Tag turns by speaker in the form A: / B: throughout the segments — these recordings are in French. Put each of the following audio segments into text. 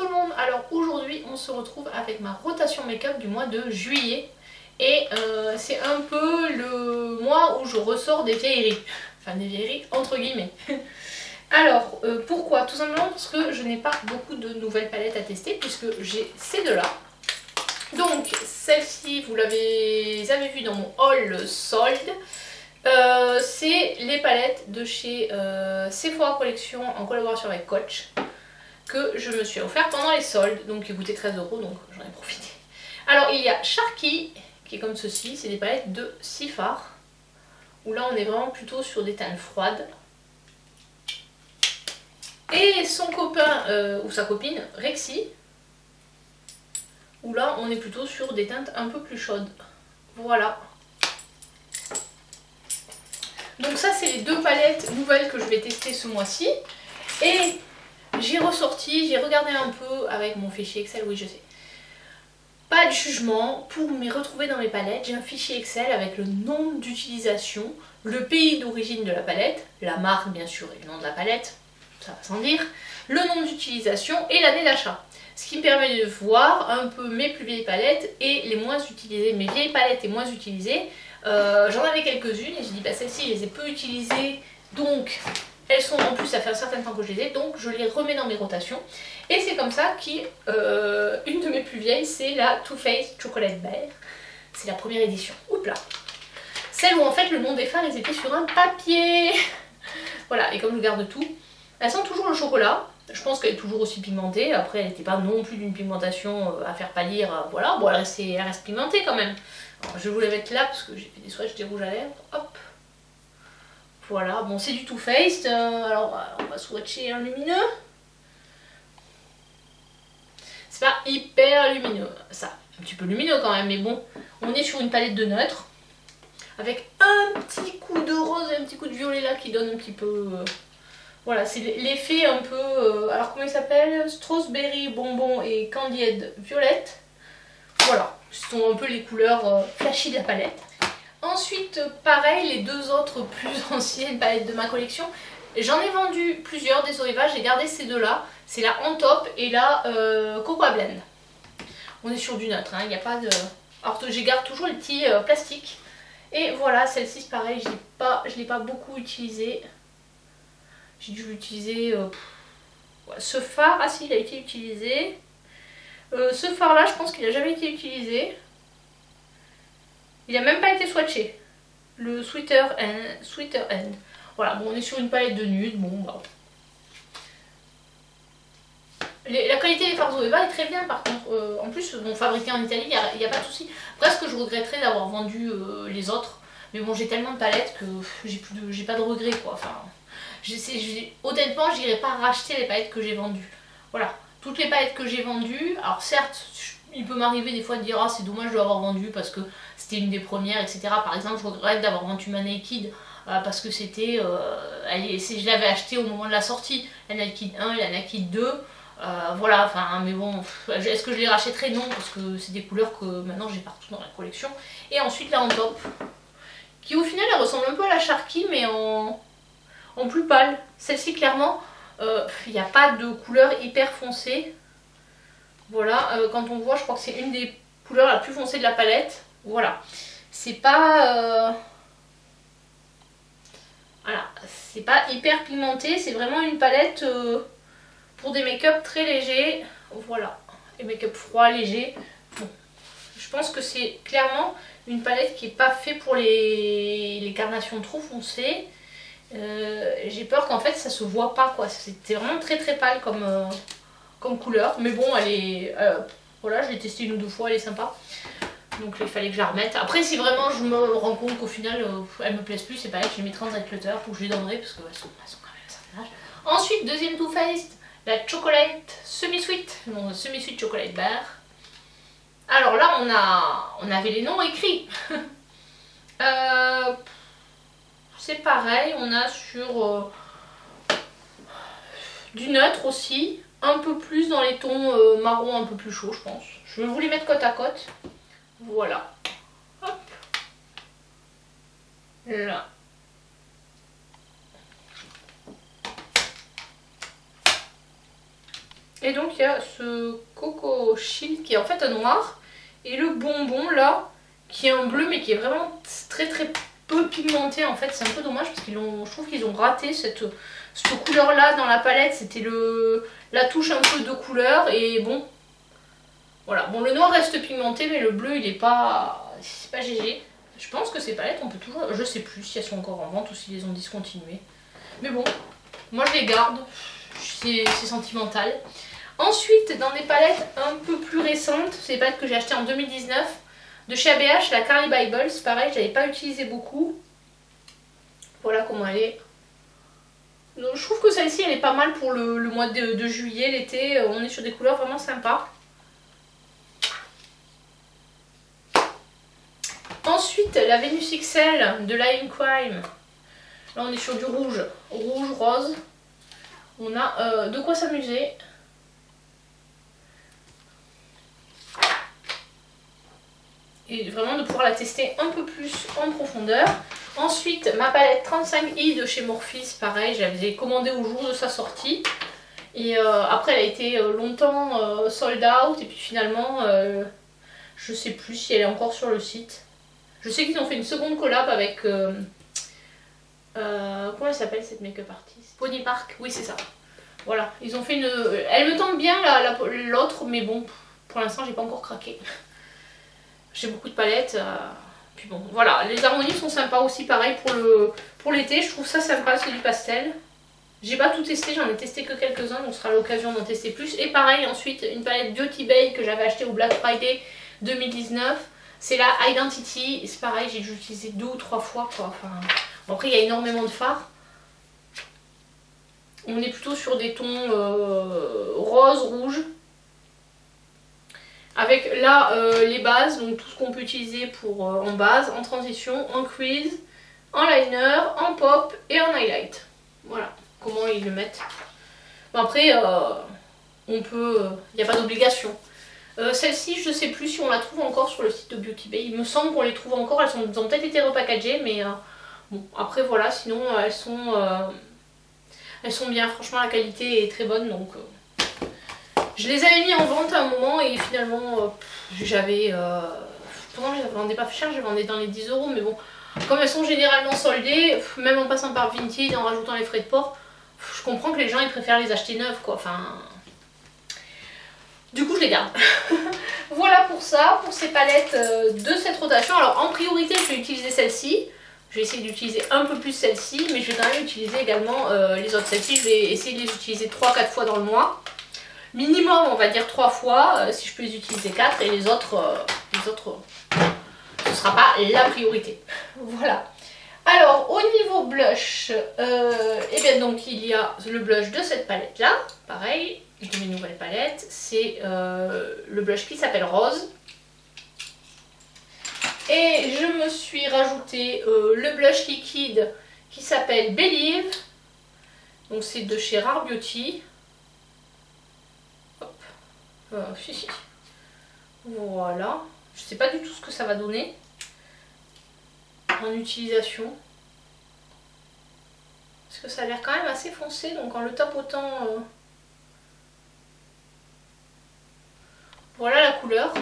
A: tout le monde, alors aujourd'hui on se retrouve avec ma rotation make-up du mois de juillet et c'est un peu le mois où je ressors des vieilleries, enfin des vieilleries entre guillemets. Alors pourquoi? Tout simplement parce que je n'ai pas beaucoup de nouvelles palettes à tester puisque j'ai ces deux là. Donc celle-ci vous avez vu dans mon haul solde. C'est les palettes de chez Sephora Collection en collaboration avec Coach que je me suis offert pendant les soldes, donc qui coûtait 13 €, donc j'en ai profité. Alors il y a Sharky qui est comme ceci, c'est des palettes de Sephora où là on est vraiment plutôt sur des teintes froides. Et son copain ou sa copine Rexy où là on est plutôt sur des teintes un peu plus chaudes. Voilà. Donc ça c'est les deux palettes nouvelles que je vais tester ce mois-ci. Et j'ai ressorti, j'ai regardé un peu avec mon fichier Excel, oui je sais. Pas de jugement, pour me retrouver dans mes palettes, j'ai un fichier Excel avec le nombre d'utilisation, le pays d'origine de la palette, la marque bien sûr et le nom de la palette, ça va sans dire, le nombre d'utilisation et l'année d'achat. Ce qui me permet de voir un peu mes plus vieilles palettes et les moins utilisées, mes vieilles palettes et moins utilisées. J'en avais quelques-unes et j'ai dit bah celles-ci je les ai peu utilisées, donc elles sont en plus, ça fait un certain temps que je les ai, donc je les remets dans mes rotations. Et c'est comme ça qu'une de mes plus vieilles, c'est la Too Faced Chocolate Bear. C'est la première édition. Oups là. Celle où en fait le nom des fards ils étaient sur un papier. Voilà, et comme je garde tout, elle sent toujours le chocolat. Je pense qu'elle est toujours aussi pigmentée. Après elle n'était pas non plus d'une pigmentation à faire pâlir. Voilà, bon elle reste pigmentée quand même. Alors, je vais vous la mettre là parce que j'ai fait des swatchs des rouges à lèvres. Hop. Voilà, bon c'est du Too Faced, alors on va swatcher un lumineux. C'est pas hyper lumineux, ça, un petit peu lumineux quand même, mais bon, on est sur une palette de neutre. Avec un petit coup de rose et un petit coup de violet là qui donne un petit peu... voilà, c'est l'effet un peu... alors comment il s'appelle? Strawberry bonbon et Candied violette. Voilà, ce sont un peu les couleurs flashy de la palette. Ensuite, pareil, les deux autres plus anciennes palettes de ma collection, j'en ai vendu plusieurs des Zoeva, j'ai gardé ces deux là, c'est la On Top et la Cocoa Blend. On est sur du neutre, il n'y a pas de... Alors je garde toujours les petits plastiques. Et voilà, celle-ci c'est pareil, je ne l'ai pas beaucoup utilisée. J'ai dû l'utiliser... ce fard, ah si, il a été utilisé. Ce fard là, je pense qu'il n'a jamais été utilisé. Il n'a même pas été swatché. Le Sweeter End. Voilà, bon on est sur une palette de nude, bon bah. La qualité des fards Zoeva est très bien par contre. En plus, bon, fabriqué en Italie, il n'y a pas de souci. Après, ce que je regretterais d'avoir vendu les autres. Mais bon, j'ai tellement de palettes que j'ai pas de regrets quoi. Enfin, honnêtement, j'irai pas racheter les palettes que j'ai vendues. Voilà, toutes les palettes que j'ai vendues, alors certes, il peut m'arriver des fois de dire ah c'est dommage de l'avoir vendu parce que c'était une des premières, etc. Par exemple, je regrette d'avoir vendu ma Naked parce que c'était, je l'avais acheté au moment de la sortie, la Naked 1 et la Naked 2. Voilà, enfin, mais bon, est-ce que je les rachèterai? Non, parce que c'est des couleurs que maintenant j'ai partout dans la collection. Et ensuite la On Top, qui au final elle ressemble un peu à la Sharky, mais en plus pâle. Celle-ci, clairement, il n'y a pas de couleur hyper foncée. Voilà, quand on voit, je crois que c'est une des couleurs la plus foncée de la palette. Voilà, c'est pas... voilà, c'est pas hyper pigmenté, c'est vraiment une palette pour des make-up très légers. Voilà, des make-up froids, légers. Bon, je pense que c'est clairement une palette qui n'est pas faite pour les carnations trop foncées. J'ai peur qu'en fait ça se voit pas quoi, c'était vraiment très très pâle comme couleur, mais bon elle est, voilà je l'ai testée une ou deux fois, elle est sympa, donc il fallait que je la remette. Après si vraiment je me rends compte qu'au final elle me plaise plus, c'est pareil, je les mettrai en dry clutter ou je les donnerai parce qu'elles sont quand même à un certain âge. Ensuite deuxième Too Faced, la Chocolate Semi-Sweet, non Semi-Sweet Chocolate Bear. Alors là on avait les noms écrits. C'est pareil, on a sur du neutre aussi, un peu plus dans les tons marron un peu plus chaud je pense. Je vais vous les mettre côte à côte. Voilà. Hop. Là. Et donc il y a ce Coco Shield qui est en fait un noir. Et le bonbon là, qui est un bleu mais qui est vraiment très peu pigmenté en fait. C'est un peu dommage parce je trouve qu'ils ont raté cette couleur là dans la palette. C'était la touche un peu de couleur et bon. Voilà, bon le noir reste pigmenté mais le bleu il est pas... c'est pas GG. Je pense que ces palettes on peut toujours... Je sais plus si elles sont encore en vente ou s'ils les ont discontinuées. Mais bon, moi je les garde, c'est sentimental. Ensuite dans des palettes un peu plus récentes, c'est des palettes que j'ai achetées en 2019. De chez ABH, la Carly Bible, c'est pareil, je l'avais pas utilisé beaucoup. Voilà comment elle est. Donc, je trouve que celle-ci elle est pas mal pour le mois de juillet, l'été. On est sur des couleurs vraiment sympas. Ensuite, la Venus XL de Lime Crime. Là, on est sur du rouge, rose. On a de quoi s'amuser. Et vraiment de pouvoir la tester un peu plus en profondeur. Ensuite, ma palette 35i de chez Morphe, pareil, j'avais commandé au jour de sa sortie. Et après, elle a été longtemps sold out. Et puis finalement, je sais plus si elle est encore sur le site. Je sais qu'ils ont fait une seconde collab avec... comment elle s'appelle cette make-up artiste? Pony Park, oui c'est ça. Voilà, ils ont fait une... Elle me tente bien l'autre, mais bon, pour l'instant j'ai pas encore craqué. J'ai beaucoup de palettes. Puis bon, voilà, les harmonies sont sympas aussi, pareil pour l'été. Je trouve ça sympa, c'est du pastel. J'ai pas tout testé, j'en ai testé que quelques-uns, donc ce sera l'occasion d'en tester plus. Et pareil, ensuite, une palette Beauty Bay que j'avais achetée au Black Friday 2019. C'est la Identity, c'est pareil, j'ai dû l'utiliser 2 ou 3 fois quoi. Enfin, bon, après il y a énormément de fards. On est plutôt sur des tons rose, rouge. Avec là les bases, donc tout ce qu'on peut utiliser pour en base, en transition, en crease, en liner, en pop et en highlight. Voilà comment ils le mettent. Bon, après on peut, il n'y a pas d'obligation. Celle-ci, je ne sais plus si on la trouve encore sur le site de Beauty Bay. Il me semble qu'on les trouve encore. Elles ont peut-être été repackagées, mais bon, après voilà. Sinon, elles sont bien. Franchement, la qualité est très bonne. Donc, je les avais mis en vente à un moment et finalement, j'avais. Pourtant, je les vendais pas cher. Je les vendais dans les 10 €. Mais bon, comme elles sont généralement soldées, même en passant par Vinted, en rajoutant les frais de port, je comprends que les gens ils préfèrent les acheter neuves, quoi. Enfin. Du coup je les garde. Voilà pour ça, pour ces palettes de cette rotation. Alors en priorité je vais utiliser celle-ci. Je vais essayer d'utiliser un peu plus celle-ci. Mais je vais quand même utiliser également les autres. Celle-ci je vais essayer de les utiliser 3-4 fois dans le mois. Minimum on va dire 3 fois. Si je peux les utiliser 4. Et les autres ce ne sera pas la priorité. Voilà. Alors au niveau blush, et bien donc il y a le blush de cette palette là. Pareil. De mes nouvelles palettes, c'est le blush qui s'appelle Rose. Et je me suis rajouté le blush liquide qui s'appelle Believe. Donc c'est de chez Rare Beauty. Hop. Voilà. Je sais pas du tout ce que ça va donner en utilisation. Parce que ça a l'air quand même assez foncé. Donc en le tapotant... Voilà la couleur.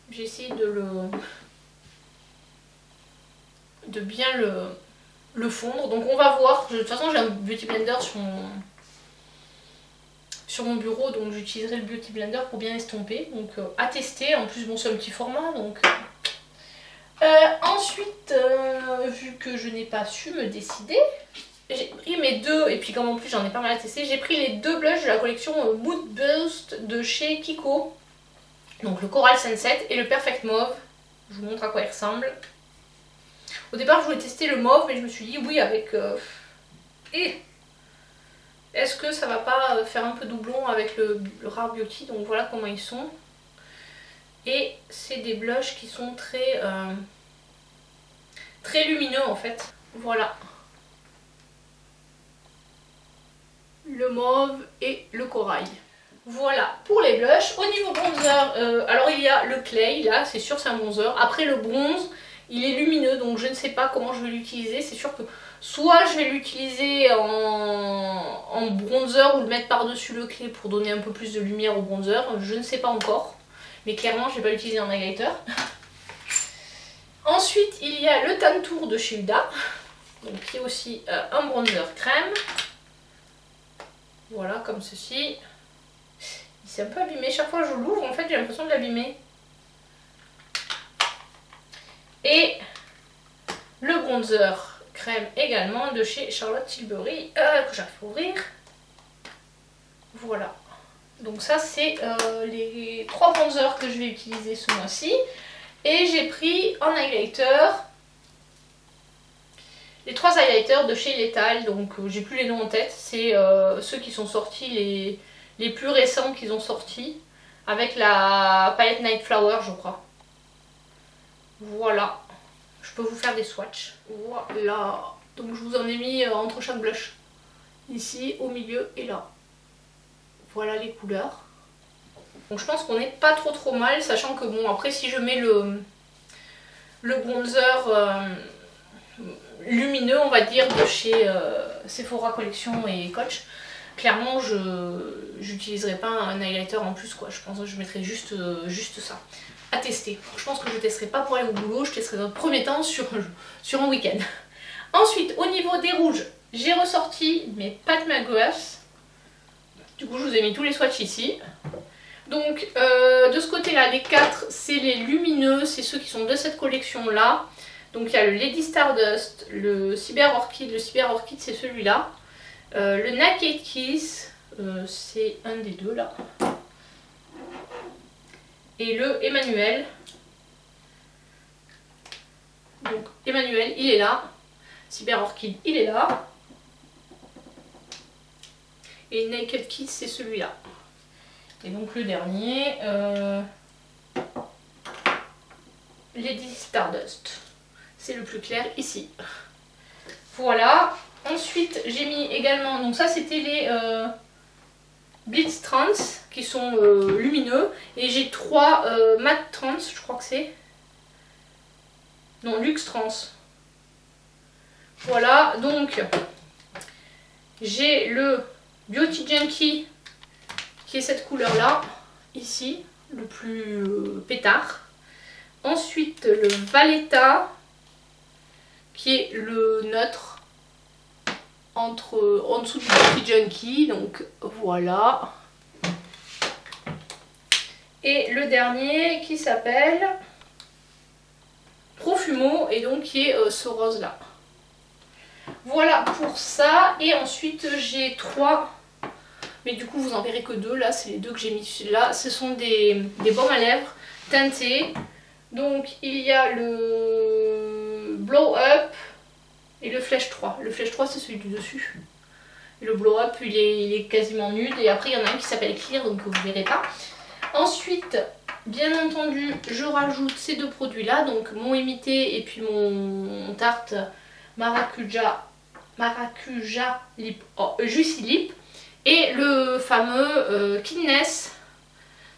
A: J'ai essayé de bien le fondre. Donc on va voir. De toute façon j'ai un Beauty Blender sur mon bureau. Donc j'utiliserai le Beauty Blender pour bien estomper. Donc à tester. En plus bon c'est un petit format. Donc ensuite vu que je n'ai pas su me décider, j'ai pris mes deux, et puis comme en plus j'en ai pas mal à tester, j'ai pris les deux blushs de la collection Mood Burst de chez Kiko. Donc le Coral Sunset et le Perfect Mauve. Je vous montre à quoi ils ressemblent. Au départ je voulais tester le mauve, mais je me suis dit oui avec... est-ce que ça va pas faire un peu doublon avec le Rare Beauty? Donc voilà comment ils sont. Et c'est des blushs qui sont très lumineux en fait. Voilà. Le mauve et le corail. Voilà pour les blushs. Au niveau bronzer, alors il y a le clay, là c'est sûr c'est un bronzer. Après le bronze Il est lumineux, donc je ne sais pas comment je vais l'utiliser. C'est sûr que soit je vais l'utiliser en bronzer ou le mettre par-dessus le clé pour donner un peu plus de lumière au bronzer. Je ne sais pas encore. Mais clairement, je ne vais pas l'utiliser en highlighter. Ensuite, il y a le Tan Tour de chez Huda. Donc, qui est aussi un bronzer crème. Voilà, comme ceci. Il s'est un peu abîmé. Chaque fois que je l'ouvre, en fait, j'ai l'impression de l'abîmer. Et le bronzer crème également de chez Charlotte Tilbury que j'arrive à ouvrir. Voilà. Donc ça c'est les 3 bronzers que je vais utiliser ce mois-ci. Et j'ai pris en highlighter les 3 highlighters de chez Lethal. Donc j'ai plus les noms en tête. C'est ceux qui sont sortis, les plus récents qu'ils ont sortis. Avec la palette Night Flower je crois. Voilà. Je peux vous faire des swatchs. Voilà. Donc je vous en ai mis entre chaque blush. Ici, au milieu et là. Voilà les couleurs. Donc je pense qu'on n'est pas trop mal. Sachant que bon, après si je mets le bronzer lumineux, on va dire, de chez Sephora Collection et Coach, clairement je n'utiliserai pas un highlighter en plus, quoi. Je pense que je mettrai juste ça. À tester. Je pense que je ne testerai pas pour aller au boulot, je testerai dans le premier temps sur un week-end. Ensuite, au niveau des rouges, j'ai ressorti mes Pat McGrath. Du coup, je vous ai mis tous les swatchs ici. Donc, de ce côté-là, les 4, c'est les lumineux, c'est ceux qui sont de cette collection-là. Donc, il y a le Lady Stardust, le Cyber Orchid. Le Cyber Orchid, c'est celui-là. Le Naked Kiss, c'est un des deux, là. Et le Emmanuel. Donc Emmanuel, il est là. Cyber Orchid, il est là. Et Naked Kiss, c'est celui-là. Et donc le dernier, Lady Stardust. C'est le plus clair ici. Voilà. Ensuite, j'ai mis également, donc ça c'était les Blitz Trans qui sont lumineux. Et j'ai 3 Matte Trans, je crois que c'est. Non, Luxe Trans. Voilà, donc j'ai le Beauty Junkie qui est cette couleur là, ici, le plus pétard. Ensuite le Valletta qui est le neutre en dessous du Beauty Junkie, donc voilà. Et le dernier qui s'appelle Profumo et donc qui est ce rose là. Voilà pour ça. Et ensuite j'ai 3, mais du coup vous en verrez que 2 là, c'est les 2 que j'ai mis là. Ce sont des baumes à lèvres teintés. Donc il y a le Blow Up et le Flèche 3. Le Flèche 3 c'est celui du dessus. Et le Blow Up il est quasiment nude. Et après il y en a un qui s'appelle Clear, donc vous verrez pas. Ensuite, bien entendu, je rajoute ces 2 produits là, donc mon imité et puis mon tarte maracuja lip, Juicy Lip, et le fameux Kidness.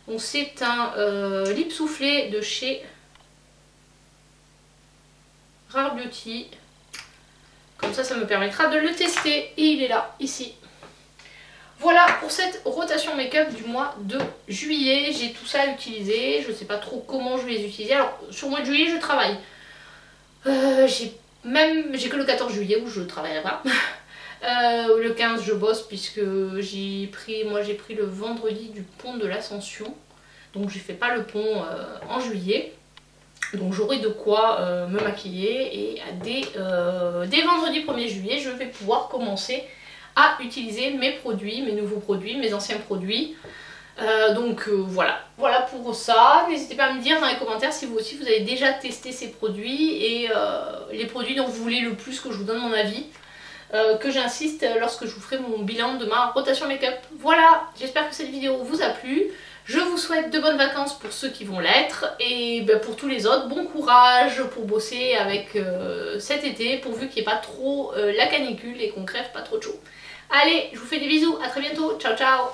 A: Donc c'est un lip soufflé de chez Rare Beauty. Comme ça me permettra de le tester. Et il est là, ici. Voilà pour cette rotation make-up du mois de juillet. J'ai tout ça à utiliser. Je ne sais pas trop comment je vais les utiliser. Alors sur le mois de juillet je travaille. J'ai que le 14 juillet où je ne travaillerai pas. Le 15 je bosse puisque j'ai pris le vendredi du pont de l'Ascension. Donc je ne fais pas le pont en juillet. Donc j'aurai de quoi me maquiller. Et dès vendredi 1er juillet je vais pouvoir commencer à utiliser mes produits, mes nouveaux produits, mes anciens produits. Voilà pour ça. N'hésitez pas à me dire dans les commentaires si vous aussi vous avez déjà testé ces produits et les produits dont vous voulez le plus que je vous donne mon avis, que j'insiste lorsque je vous ferai mon bilan de ma rotation make-up. Voilà, j'espère que cette vidéo vous a plu. Je vous souhaite de bonnes vacances pour ceux qui vont l'être et pour tous les autres, bon courage pour bosser avec cet été pourvu qu'il n'y ait pas trop la canicule et qu'on crève pas trop de chaud. Allez, je vous fais des bisous, à très bientôt, ciao ciao.